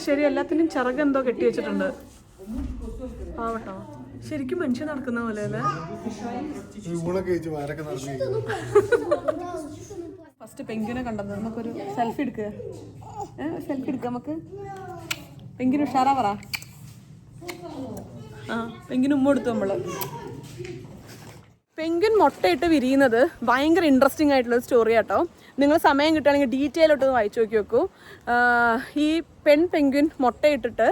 Speaker 1: ശരി, എല്ലാത്തിനും ചിറകെന്തോ കെട്ടി വെച്ചിട്ടുണ്ട്. ആവട്ടോ, ശരിക്കും മനുഷ്യൻ നടക്കുന്ന പോലെ അല്ലേ? ഫസ്റ്റ് പെൻഗ്വിനെ കണ്ടത്. നമുക്കൊരു സെൽഫി എടുക്കുക. നമുക്ക് പെൻഗ്വിൻ ഉഷാറാ പറ. പെൻഗ്വിൻ ഉമ്മ എടുത്തു നമ്മള്. പെൻഗ്വിൻ മുട്ടയിട്ട് വിരിയുന്നത് ഭയങ്കര ഇൻട്രസ്റ്റിംഗ് ആയിട്ടുള്ള സ്റ്റോറി ആട്ടോ. നിങ്ങൾ സമയം കിട്ടുകയാണെങ്കിൽ ഡീറ്റെയിൽ ആയിട്ടൊന്ന് വായിച്ചു നോക്കൂ. ഈ പെൻഗ്വിൻ മുട്ടയിട്ടിട്ട്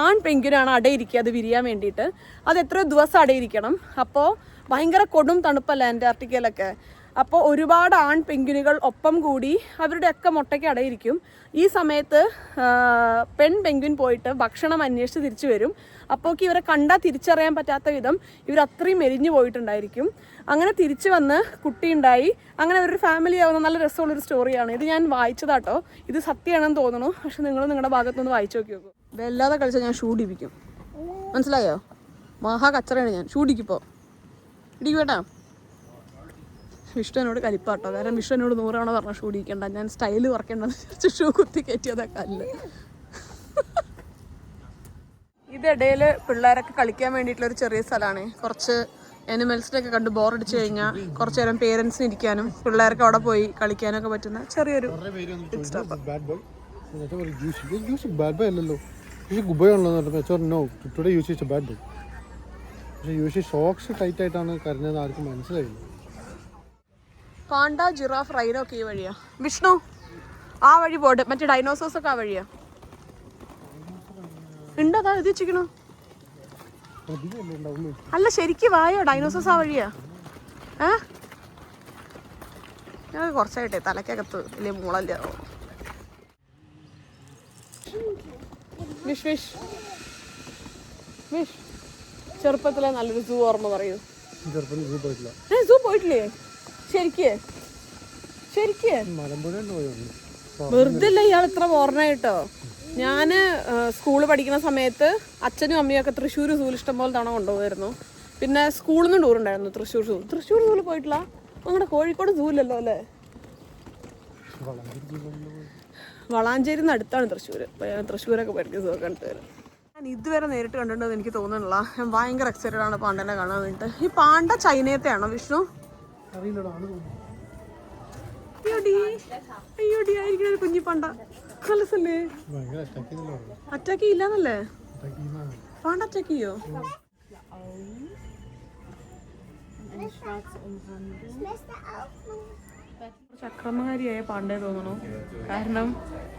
Speaker 1: ആൺ പെൻഗ്വിനാണ് അടയിരിക്കുക അത് വിരിയാൻ വേണ്ടിയിട്ട്. അത് എത്രയോ ദിവസം അടയിരിക്കണം. അപ്പോൾ ഭയങ്കര കൊടും തണുപ്പല്ല അന്റാർട്ടിക്കയിലൊക്കെ. അപ്പോൾ ഒരുപാട് ആൺ പെൻഗ്വിനുകൾ ഒപ്പം കൂടി അവരുടെയൊക്കെ മുട്ടയ്ക്ക് അടയിരിക്കും. ഈ സമയത്ത് പെൺപെൻഗ്വിൻ പോയിട്ട് ഭക്ഷണം അന്വേഷിച്ച് തിരിച്ചു വരും. അപ്പോഴേക്ക് ഇവരെ കണ്ടാൽ തിരിച്ചറിയാൻ പറ്റാത്ത വിധം ഇവർ അത്രയും മെലിഞ്ഞു പോയിട്ടുണ്ടായിരിക്കും. അങ്ങനെ തിരിച്ചു വന്ന് കുട്ടിയുണ്ടായി, അങ്ങനെ അവരൊരു ഫാമിലി ആവുന്ന നല്ല രസമുള്ളൊരു സ്റ്റോറിയാണ്. ഇത് ഞാൻ വായിച്ചതാട്ടോ, ഇത് സത്യമാണെന്ന് തോന്നുന്നു. പക്ഷെ നിങ്ങൾ നിങ്ങളുടെ ഭാഗത്തുനിന്ന് വായിച്ചു നോക്കി നോക്കും. വല്ലാതെ കളിച്ചാൽ ഞാൻ ഷൂടിപ്പിക്കും, മനസ്സിലായോ? മഹാ കച്ചറയാണ് ഞാൻ, ഷൂടിക്കിപ്പോൾ ഇടിക്കേട്ടാ. വിഷ്ണു എന്നോട് കലിപ്പാട്ടോ, കാരണം വിഷ്ണു എന്നോട് 100 തവണ പറഞ്ഞ ഷൂ ഇടിക്കണ്ട, ഞാൻ സ്റ്റൈല് കുറയ്ക്കണ്ടെന്ന് വിചാരിച്ച് ഷൂ കുത്തി കയറ്റിയതാ കല്ല്. ഇതിടയിൽ പിള്ളേരൊക്കെ കളിക്കാൻ വേണ്ടിയിട്ടുള്ളൊരു ചെറിയ സ്ഥലമാണ്. കുറച്ച് ആനിമൽസിനൊക്കെ കണ്ട് ബോറടിച്ച് കഴിഞ്ഞാൽ കുറച്ച് നേരം പേരൻസിന് ഇരിക്കാനും പിള്ളേർക്ക് അവിടെ പോയി കളിക്കാനൊക്കെ പറ്റുന്ന ചെറിയൊരു പാണ്ട, ജിറാഫ്, റൈനോ ഒക്കെ ഈ വഴിയാ. വിഷ്ണു ആ വഴി പോട്ടെ, മറ്റേ ഡൈനോസോഴ്സ് ഒക്കെ ആ വഴിയാ. ഉണ്ടോ? അതാ ഇത് വെച്ചിക്കണോ? അല്ല ശരിക്കും വായോ, ഡൈനോസോഴ്സ് ആ വഴിയാ. ഞാൻ കുറച്ചായിട്ടെ തലക്കകത്ത് വലിയ മൂളല്ല. വിഷ് വിഷ് വിഷ് ചെറുപ്പത്തിലെ നല്ലൊരു സൂ ഓർമ്മ പറയൂ. സൂ പോയിട്ടില്ലേ? ശരിക്ക് വെറുതെ അല്ല ഇയാൾ ഇത്ര ഓർമ്മയായിട്ടോ. ഞാന് സ്കൂള് പഠിക്കുന്ന സമയത്ത് അച്ഛനും അമ്മയും ഒക്കെ തൃശ്ശൂർ സൂല് ഇഷ്ടം പോലെ തവണ കൊണ്ടുപോകുമായിരുന്നു. പിന്നെ സ്കൂളിൽ നിന്നും ടൂറുണ്ടായിരുന്നു തൃശ്ശൂർ സൂ. തൃശ്ശൂർ സൂല് പോയിട്ടില്ല? നമ്മുടെ കോഴിക്കോട് സൂല്ലല്ലോ അല്ലേ? വളാഞ്ചേരിന്ന് അടുത്താണ് തൃശ്ശൂർ. അപ്പോൾ ഞാൻ തൃശ്ശൂരൊക്കെ പോയിട്ട് സൂ കണ്ടിട്ട് വരും. ഞാൻ ഇതുവരെ നേരിട്ട് കണ്ടിട്ടുണ്ടെന്ന് എനിക്ക് തോന്നുന്നില്ല. ഞാൻ ഭയങ്കര എക്സൈറ്റഡ് ആണ് പാണ്ടനെ കാണാൻ വേണ്ടിയിട്ട്. ഈ പാണ്ട ചൈനയത്തെ ആണോ വിഷ്ണു? അയ്യോടി ആയിരിക്കണ ഒരു കുഞ്ഞി പാണ്ട. കലസല്ലേ? അറ്റാക്ക് ചെയ്യില്ലാന്നല്ലേ? പാണ്ട അറ്റാക്ക് ചെയ്യോ? അക്രമകാരിയായ പാണ്ടേ തോന്നണു. കാരണം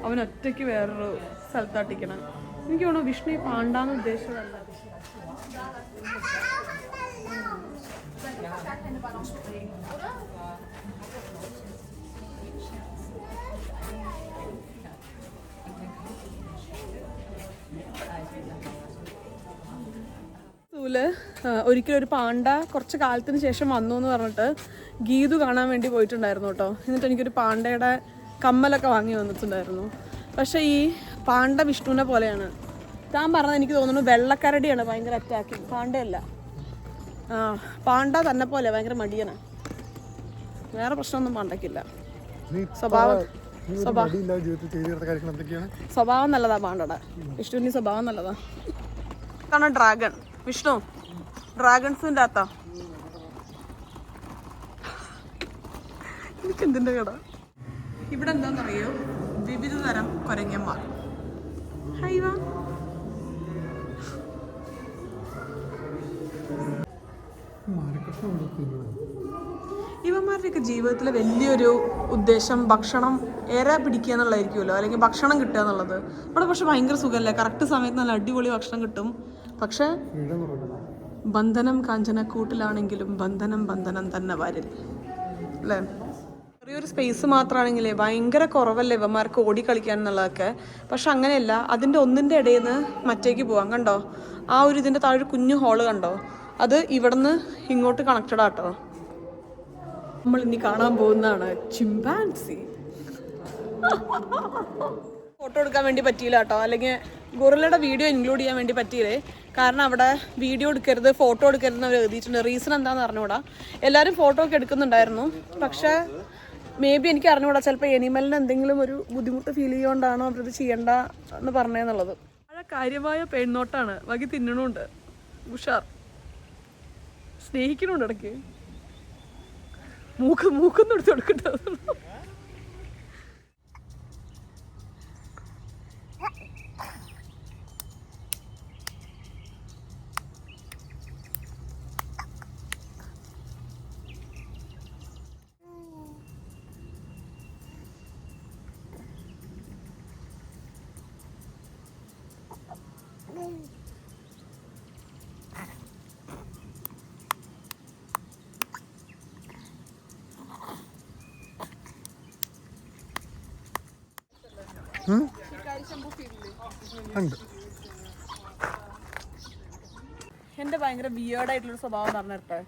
Speaker 1: അവൻ ഒറ്റയ്ക്ക് വേറൊരു സ്ഥലത്താട്ടിക്കണം. എനിക്ക് തോന്നുന്നു വിഷ്ണു ഈ പാണ്ടാന്ന് ഉദ്ദേശിച്ചതല്ല. ഒരിക്കലും ഒരു പാണ്ട കുറച്ച് കാലത്തിന് ശേഷം വന്നു എന്ന് പറഞ്ഞിട്ട് ഗീതു കാണാൻ വേണ്ടി പോയിട്ടുണ്ടായിരുന്നു കേട്ടോ. എന്നിട്ട് എനിക്കൊരു പാണ്ടയുടെ കമ്മലൊക്കെ വാങ്ങി വന്നിട്ടുണ്ടായിരുന്നു. പക്ഷെ ഈ പാണ്ട വിഷ്ണുവിനെ പോലെയാണ്. താൻ പറഞ്ഞത് എനിക്ക് തോന്നുന്നു വെള്ളക്കരടിയാണ് ഭയങ്കര അറ്റാക്കിങ്, പാണ്ടയല്ല. പാണ്ട തന്നെ പോലെ ഭയങ്കര മടിയാണ്. വേറെ പ്രശ്നമൊന്നും പാണ്ടയ്ക്കില്ല. സ്വഭാവം നല്ലതാ പാണ്ടയുടെ. വിഷ്ണുവിന്റെ സ്വഭാവം നല്ലതാ. കാരണം ഡ്രാഗൺ വിഷ്ണു ഡ്രാഗൺസിൻ്റെ അകത്താ. എനിക്ക് എന്തിൻ്റെ കട. ഇവിടെ എന്താണെന്നറിയോ? വിവിധ തരം കുരങ്ങന്മാർ. ഹൈവ ഇവന്മാരുടെയൊക്കെ ജീവിതത്തിലെ വലിയൊരു ഉദ്ദേശം ഭക്ഷണം ഏറെ പിടിക്കുക എന്നുള്ളതായിരിക്കുമല്ലോ, അല്ലെങ്കിൽ ഭക്ഷണം കിട്ടുക എന്നുള്ളത്. ഇവിടെ പക്ഷെ ഭയങ്കര സുഖമല്ലേ, കറക്റ്റ് സമയത്ത് നല്ല അടിപൊളി ഭക്ഷണം കിട്ടും. പക്ഷെ ബന്ധനം കാഞ്ചനക്കൂട്ടിലാണെങ്കിലും ബന്ധനം ബന്ധനം തന്നെ വരില്ല അല്ലേ? ചെറിയൊരു സ്പേസ് മാത്രമാണെങ്കിലേ ഭയങ്കര കുറവല്ലേ ഇവന്മാർക്ക് ഓടിക്കളിക്കാൻ എന്നുള്ളതൊക്കെ. പക്ഷെ അങ്ങനെയല്ല, അതിൻ്റെ ഒന്നിൻ്റെ ഇടയിൽ നിന്ന് മറ്റേക്ക് പോവാം. കണ്ടോ ആ ഒരു ഇതിൻ്റെ താഴെ കുഞ്ഞു ഹോള് കണ്ടോ? അത് ഇവിടുന്ന് ഇങ്ങോട്ട് കണക്റ്റഡ് ആട്ടോ. നമ്മൾ ഇനി കാണാൻ പോകുന്നതാണ് ചിമ്പാൻസി. ഫോട്ടോ എടുക്കാൻ വേണ്ടി പറ്റിയില്ല കേട്ടോ, അല്ലെങ്കിൽ ഗൊറില്ലയുടെ വീഡിയോ ഇൻക്ലൂഡ് ചെയ്യാൻ വേണ്ടി പറ്റിയില്ലേ. കാരണം അവിടെ വീഡിയോ എടുക്കരുത്, ഫോട്ടോ എടുക്കരുതെന്ന് അവർ എഴുതിയിട്ടുണ്ട്. റീസൺ എന്താണെന്ന് അറിഞ്ഞുകൂടാ. എല്ലാവരും ഫോട്ടോ ഒക്കെ എടുക്കുന്നുണ്ടായിരുന്നു. പക്ഷേ മേ ബി എനിക്ക് അറിഞ്ഞുകൂടാ, ചിലപ്പോൾ എനിമലിന് എന്തെങ്കിലും ഒരു ബുദ്ധിമുട്ട് ഫീൽ ചെയ്യുകൊണ്ടാണോ അവരത് ചെയ്യണ്ട എന്ന് പറഞ്ഞതെന്നുള്ളത്. വളരെ കാര്യമായ പെണ്ണോട്ടാണ്. വകി തിന്നണുണ്ട്, ഉഷാർ സ്നേഹിക്കണുണ്ട്. ഇടയ്ക്ക് മൂക്കൊന്നും എടുത്ത് കൊടുക്കട്ടെ.
Speaker 2: ഉണ്ട്.
Speaker 1: എൻ്റെ ഭയങ്കര വിയേർഡായിട്ടുള്ളൊരു സ്വഭാവം പറഞ്ഞിട്ട്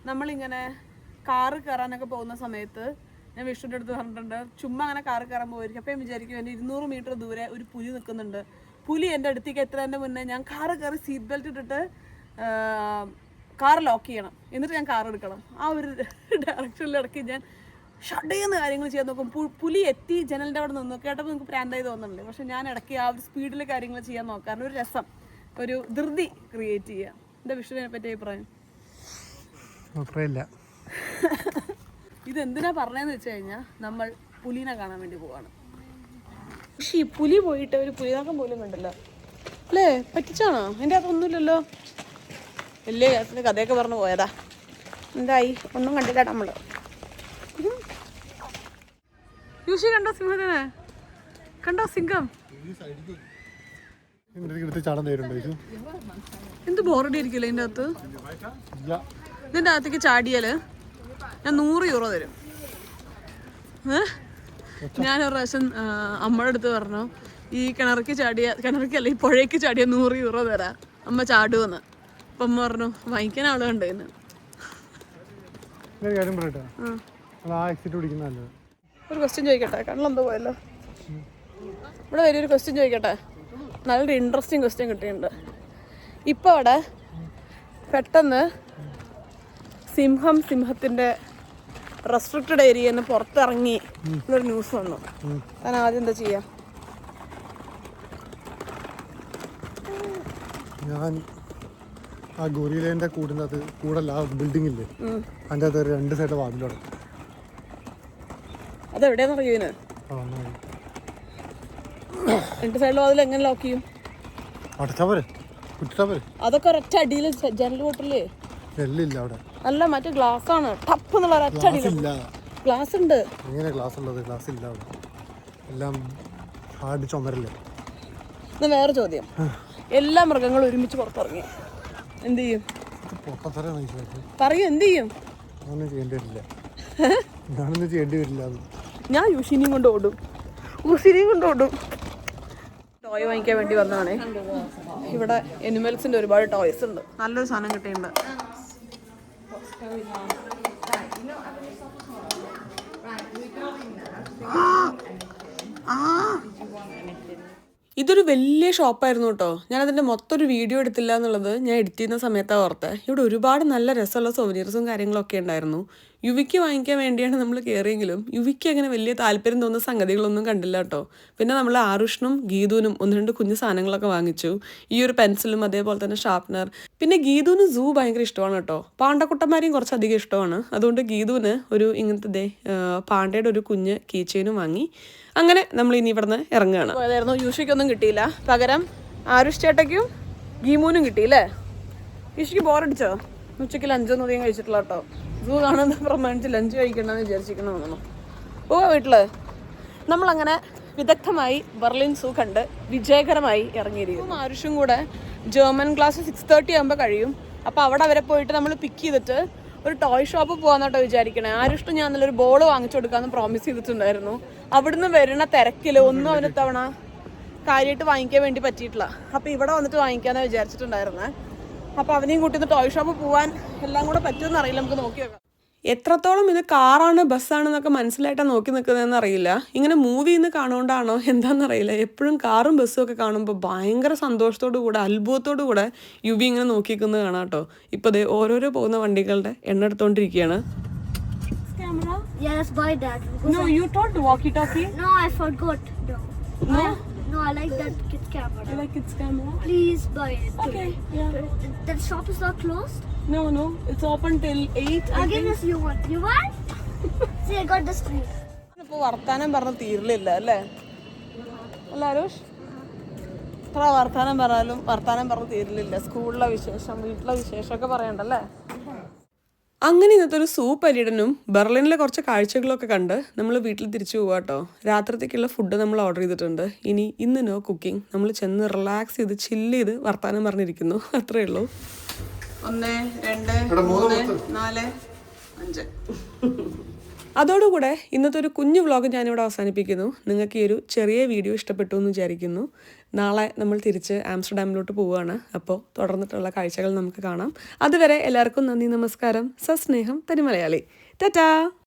Speaker 1: നമ്മളിങ്ങനെ കാറ് കയറാനൊക്കെ പോകുന്ന സമയത്ത് ഞാൻ വിഷ്ണുവിൻ്റെ അടുത്ത് പറഞ്ഞിട്ടുണ്ട് ചുമ്മാ അങ്ങനെ കാറ് കയറാൻ പോയിരിക്കും. അപ്പം ഞാൻ വിചാരിക്കും എൻ്റെ 200 മീറ്റർ ദൂരെ ഒരു പുലി നിൽക്കുന്നുണ്ട്. പുലി എൻ്റെ അടുത്തേക്ക് എത്തുന്നതിൻ്റെ മുന്നേ ഞാൻ കാറ് കയറി സീറ്റ് ബെൽറ്റ് ഇട്ടിട്ട് കാർ ലോക്ക് ചെയ്യണം, എന്നിട്ട് ഞാൻ കാർ എടുക്കണം. ആ ഒരു ഡയറക്ഷനിലിടയ്ക്ക് ഞാൻ ഷഡേന്ന് കാര്യങ്ങൾ ചെയ്യാൻ നോക്കും. പുലി എത്തി ജനലിൻ്റെ അവിടെ നിന്ന് കേട്ടപ്പോൾ നിങ്ങൾക്ക് പ്രാന്തായി തോന്നുന്നുണ്ട്. പക്ഷെ ഞാൻ ഇടയ്ക്ക് ആ ഒരു സ്പീഡിൽ കാര്യങ്ങൾ ചെയ്യാൻ നോക്കാറുണ്ട്. ഒരു രസം, ഒരു ധൃതി ക്രിയേറ്റ് ചെയ്യുക. എൻ്റെ വിഷ്ണുവിനെ പറ്റിയ അഭിപ്രായം ഇതെന്തിനാ പറഞ്ഞതെന്ന് വെച്ച് കഴിഞ്ഞാൽ നമ്മൾ പുലിനെ കാണാൻ വേണ്ടി പോവാണ്. പക്ഷേ ഈ പുലി പോയിട്ട് ഒരു പുലിനാക്കം പോലും കണ്ടല്ലോ അല്ലേ? പറ്റിച്ചാണോ? എൻ്റെ അതൊന്നുമില്ലല്ലോ. വലിയ കേസിൻ്റെ കഥയൊക്കെ പറഞ്ഞു പോയതാ. എന്തായി? ഒന്നും കണ്ടില്ല നമ്മൾ. യൂഷി കണ്ടോ സിംഹത്തിനെ? കണ്ടോ സിംഹം? എന്ത് ബോറടി ആയിരിക്കില്ല ഇതിൻ്റെ അകത്ത്. ഇതിൻ്റെ അകത്തേക്ക് ചാടിയാല് ഞാൻ 100 യൂറോ തരും. ഞാനൊരു പ്രാവശ്യം അമ്മയുടെ അടുത്ത് പറഞ്ഞു ഈ കിണറിക്കല്ല ഈ പുഴയ്ക്ക് ചാടിയ 100 യൂറോ തരാം, അമ്മ ചാടുവെന്ന്. അപ്പം അമ്മ പറഞ്ഞു വാങ്ങിക്കാൻ ആള് കണ്ടേന്ന്. ഒരു ക്വസ്റ്റ്യൻ ചോദിക്കട്ടെ? കണ്ണിലെന്തോ പോയല്ലോ. ഇവിടെ വലിയൊരു ക്വസ്റ്റ്യൻ ചോദിക്കട്ടെ? നല്ലൊരു ഇൻട്രസ്റ്റിംഗ് ക്വസ്റ്റ്യൻ കിട്ടിയിട്ടുണ്ട്. ഇപ്പോൾ അവിടെ പെട്ടെന്ന് സിംഹത്തിൻ്റെ റെസ്ട്രിക്റ്റഡ് ഏരിയയിൽ നിന്ന് പുറത്തിറങ്ങി എന്നൊരു ന്യൂസ് വന്നു. ഞാൻ ആദ്യം എന്താ ചെയ്യാ?
Speaker 2: ഞാൻ ആ ഗോറിയിലേൻ്റെ കൂടല്ല ആ ബിൽഡിംഗ് ഇല്ലേ, അതിൻ്റെ അകത്ത് 2 സൈഡ് വാതിലോടെ.
Speaker 1: അതെവിടെയാന്ന് അറിയൂ? 2 സൈഡിൽ വാതിൽ എങ്ങനെ ലോക്ക് ചെയ്യും? അതൊക്കെ ഒരൊറ്റ അടിയിൽ ജനൽ പൊട്ടില്ലേ?
Speaker 2: അവിടെ
Speaker 1: അല്ല, മറ്റേ ഗ്ലാസ് ആണ്. ടപ്പ് എന്നുള്ള ഒരൊറ്റ അടിയിൽ ഗ്ലാസ് ഉണ്ട്.
Speaker 2: എങ്ങനെ ഗ്ലാസ് ഉള്ളത്? ഗ്ലാസ് ഇല്ല അവിടെ, എല്ലാം ഹാർഡ് ചുമരല്ലേ.
Speaker 1: വേറെ ചോദ്യം, എല്ലാ മൃഗങ്ങളും ഒരുമിച്ച് പുറത്തിറങ്ങി എന്ത് ചെയ്യും? പറയൂ, എന്ത് ചെയ്യും? ഞാൻ യൂഷിനെയും കൊണ്ട് ഓടും. ടോയ് വാങ്ങിക്കാൻ വേണ്ടി വന്നതാണേ. ഇവിടെ എനിമൽസിന്റെ ഒരുപാട് ടോയ്സ് ഉണ്ട്. നല്ലൊരു സാധനം കിട്ടിയിട്ടുണ്ട്. ഇതൊരു വലിയ ഷോപ്പായിരുന്നു കേട്ടോ. ഞാനതിൻ്റെ മൊത്തം ഒരു വീഡിയോ എടുത്തില്ല എന്നുള്ളത് ഞാൻ എഡിറ്റ് ചെയ്യുന്ന സമയത്താണ് ഓർത്തത്. ഇവിടെ ഒരുപാട് നല്ല രസമുള്ള സോവനീർസും കാര്യങ്ങളൊക്കെ ഉണ്ടായിരുന്നു. യുവിക്ക് വാങ്ങിക്കാൻ വേണ്ടിയാണ് നമ്മൾ കയറിയെങ്കിലും യുവിക്ക് അങ്ങനെ വലിയ താല്പര്യം തോന്നുന്ന സംഗതികളൊന്നും കണ്ടില്ല കേട്ടോ. പിന്നെ നമ്മൾ ആരുഷ്ണും ഗീതുവിനും 1-2 കുഞ്ഞു സാധനങ്ങളൊക്കെ വാങ്ങിച്ചു. ഈ ഒരു പെൻസിലും അതേപോലെ തന്നെ ഷാർപ്നർ. പിന്നെ ഗീതുവിന് സൂ ഭയങ്കര ഇഷ്ടമാണ് കേട്ടോ. പാണ്ടക്കുട്ടന്മാരെയും കുറച്ചധികം ഇഷ്ടമാണ്. അതുകൊണ്ട് ഗീതുവിന് ഒരു ഇങ്ങനത്തെ പാണ്ടയുടെ ഒരു കുഞ്ഞ് കീ ചെയിനും വാങ്ങി. അങ്ങനെ നമ്മൾ ഇനി ഇവിടുന്ന് ഇറങ്ങുകയാണ്. അതായിരുന്നു. യൂഷിക്കൊന്നും കിട്ടിയില്ല, പകരം ആരുഷ് ചേട്ടയ്ക്കും ഗീമൂനും കിട്ടിയില്ലേ? യൂഷിക്ക് ബോറടിച്ചോ? ഉച്ചയ്ക്ക് ലഞ്ചൊന്നും അധികം കഴിച്ചിട്ടില്ല കേട്ടോ. സൂ കാണുന്ന പ്രമാണിച്ച് ലഞ്ച് കഴിക്കണമെന്ന് വിചാരിച്ചിരിക്കണമെന്നു. പോവാ വീട്ടില്. നമ്മളങ്ങനെ വിദഗ്ധമായി ബെർലിൻ സൂ കണ്ട് വിജയകരമായി ഇറങ്ങിയിരിക്കും. ആരുഷും കൂടെ ജർമ്മൻ ക്ലാസ് 6:30 ആകുമ്പോൾ കഴിയും. അപ്പോൾ അവിടെ അവരെ പോയിട്ട് നമ്മൾ പിക്ക് ചെയ്തിട്ട് ഒരു ടോയ് ഷോപ്പ് പോകാന്നോട്ടോ വിചാരിക്കണേ. ആരുഷ്ടം ഞാൻ നല്ലൊരു ബോൾ വാങ്ങിച്ചു കൊടുക്കാമെന്ന് പ്രോമിസ് ചെയ്തിട്ടുണ്ടായിരുന്നു. അവിടുന്ന് വരുന്ന തിരക്കിൽ ഒന്നും അവന് തവണ കാര്യമായിട്ട് വാങ്ങിക്കാൻ വേണ്ടി പറ്റിയിട്ടില്ല. അപ്പോൾ ഇവിടെ വന്നിട്ട് വാങ്ങിക്കാമെന്ന് വിചാരിച്ചിട്ടുണ്ടായിരുന്നേ. അപ്പോൾ അവനെയും കൂട്ടിന്ന് ടോയ് ഷോപ്പ് പോകാൻ എല്ലാം കൂടെ പറ്റുമെന്ന് അറിയില്ല. നമുക്ക് നോക്കി നോക്കാം. എത്രത്തോളം ഇത് കാറാണ് ബസ്സാണെന്നൊക്കെ മനസ്സിലായിട്ടാണ് നോക്കി നിൽക്കുന്നതെന്ന് അറിയില്ല. ഇങ്ങനെ മൂവിയിൽ നിന്ന് കാണുകൊണ്ടാണോ എന്താണെന്നറിയില്ല, എപ്പോഴും കാറും ബസ്സും ഒക്കെ കാണുമ്പോൾ ഭയങ്കര സന്തോഷത്തോടു കൂടെ അത്ഭുതത്തോടു കൂടെ യുവി ഇങ്ങനെ നോക്കിക്കുന്നത് കാണാം കേട്ടോ. ഇപ്പോൾ ദേ ഓരോരോ പോകുന്ന വണ്ടികളുടെ എണ്ണ എടുത്തോണ്ടിരിക്കുകയാണ്.
Speaker 4: Yes, buy that.
Speaker 1: No, you told walkie-talkie?
Speaker 4: No, I forgot. No? No, I like that kids camera.
Speaker 1: You like kids camera?
Speaker 4: Please buy it.
Speaker 1: Okay, yeah.
Speaker 4: That shop is not closed?
Speaker 1: No, it's open till 8.
Speaker 4: I'll give this you one. You want? See, I got this free.
Speaker 1: ഇപ്പോൾ വർത്താനം പറഞ്ഞ് തീരില്ല അല്ലേ? അല്ല ആരുഷ്, എത്ര വർത്താനം പറഞ്ഞാലും വർത്താനം പറഞ്ഞ് തീരില്ല. സ്കൂളിലെ വിശേഷം, വീട്ടിലെ വിശേഷമൊക്കെ പറയണ്ടല്ലേ? അങ്ങനെ ഇന്നത്തെ ഒരു സൂ പര്യടനവും ബെർലിനിലെ കുറച്ച് കാഴ്ചകളൊക്കെ കണ്ട് നമ്മൾ വീട്ടിൽ തിരിച്ചു പോവാം കേട്ടോ. രാത്രിത്തേക്കുള്ള ഫുഡ് നമ്മൾ ഓർഡർ ചെയ്തിട്ടുണ്ട്. ഇന്ന് നോ കുക്കിംഗ്. നമ്മൾ ചെന്ന് റിലാക്സ് ചെയ്ത് ചില്ല് ചെയ്ത് വർത്താനം പറഞ്ഞിരിക്കുന്നു. അത്രേ ഉള്ളൂ. 1, 2, 3, 4, 5. അതോടുകൂടെ ഇന്നത്തെ ഒരു കുഞ്ഞു വ്ളോഗ് ഞാനിവിടെ അവസാനിപ്പിക്കുന്നു. നിങ്ങൾക്ക് ഈ ഒരു ചെറിയ വീഡിയോ ഇഷ്ടപ്പെട്ടു എന്ന് വിചാരിക്കുന്നു. നാളെ നമ്മൾ തിരിച്ച് ആംസ്റ്റർഡാമിലോട്ട് പോവുകയാണ്. അപ്പോൾ തുടർന്നിട്ടുള്ള കാഴ്ചകൾ നമുക്ക് കാണാം. അതുവരെ എല്ലാവർക്കും നന്ദി, നമസ്കാരം, സസ്നേഹം, തനി മലയാളി. ടാറ്റാ.